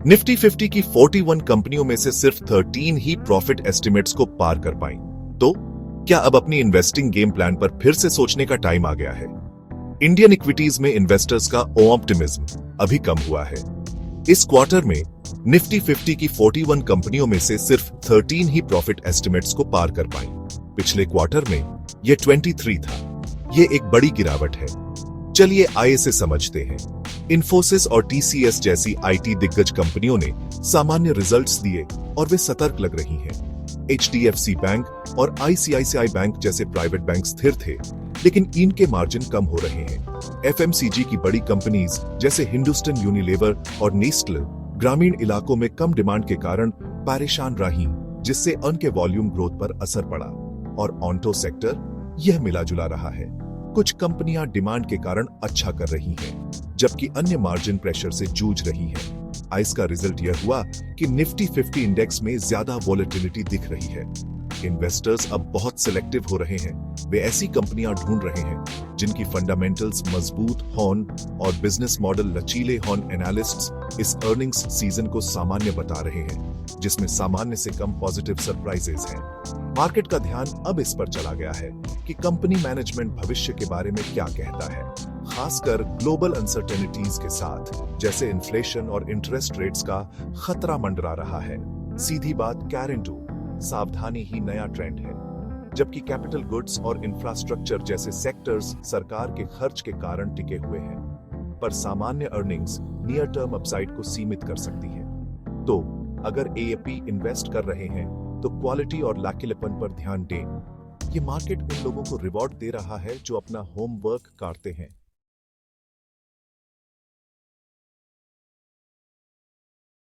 Nifty 50 की 41 कंपनियों में से सिर्फ 13 ही प्रॉफिट एस्टिमेट्स को पार कर पाई। तो क्या अब अपनी इन्वेस्टिंग गेम प्लान पर फिर से सोचने का टाइम आ गया है? इंडियन इक्विटीज में इन्वेस्टर्स का ऑप्टिमिज्म अभी कम हुआ है। इस क्वार्टर में निफ्टी 50 की 41 कंपनियों में से सिर्फ 13 ही प्रॉफिट एस्टिमेट्स को पार कर पाई। पिछले क्वार्टर में यह 23 था। यह एक बड़ी गिरावट है। चलिए आइए से समझते हैं। इन्फोसिस और टीसीएस जैसी आईटी दिग्गज कंपनियों ने सामान्य रिजल्ट्स दिए और वे सतर्क लग रही हैं। एचडीएफसी बैंक और आईसीआईसीआई बैंक जैसे प्राइवेट बैंक स्थिर थे, लेकिन इनके मार्जिन कम हो रहे हैं। एफएमसीजी की बड़ी कंपनीज जैसे हिंदुस्तान यूनिलीवर और नेस्ले ग्रामीण इलाकों में कम डिमांड के कारण परेशान रही, जिससे उनके वॉल्यूम ग्रोथ पर असर पड़ा। और ऑटो सेक्टर यह मिला जुला रहा है। कुछ कंपनियां डिमांड के कारण अच्छा कर रही हैं, जबकि अन्य मार्जिन प्रेशर से जूझ रही हैं। इसका रिजल्ट यह हुआ कि निफ्टी 50 इंडेक्स में ज्यादा वॉलेटिलिटी दिख रही है। इन्वेस्टर्स अब बहुत सिलेक्टिव हो रहे हैं। वे ऐसी कंपनियां ढूंढ रहे हैं जिनकी फंडामेंटल्स मजबूत हों और बिजनेस मॉडल लचीले हों। एनालिस्ट्स इस अर्निंग्स सीजन को सामान्य बता रहे हैं, जिसमें सामान्य से कम पॉजिटिव सरप्राइजेस हैं। मार्केट का ध्यान अब इस पर चला गया है कि कंपनी मैनेजमेंट भविष्य के बारे में क्या कहता है, खासकर ग्लोबल अनसर्टेनिटीज के साथ, जैसे इन्फ्लेशन और इंटरेस्ट रेट्स का खतरा मंडरा रहा है। सीधी बात, कैरेंटू सावधानी ही नया ट्रेंड है। जबकि कैपिटल गुड्स और इंफ्रास्ट्रक्चर जैसे सेक्टर्स सरकार के खर्च के कारण टिके हुए हैं, पर सामान्य अर्निंग्स नियर टर्म अपसाइड को सीमित कर सकती है। तो अगर एएपी इन्वेस्ट कर रहे हैं तो क्वालिटी और लचीलेपन पर ध्यान दें। ये मार्केट उन लोगों को रिवॉर्ड दे रहा है जो अपना होमवर्क करते हैं।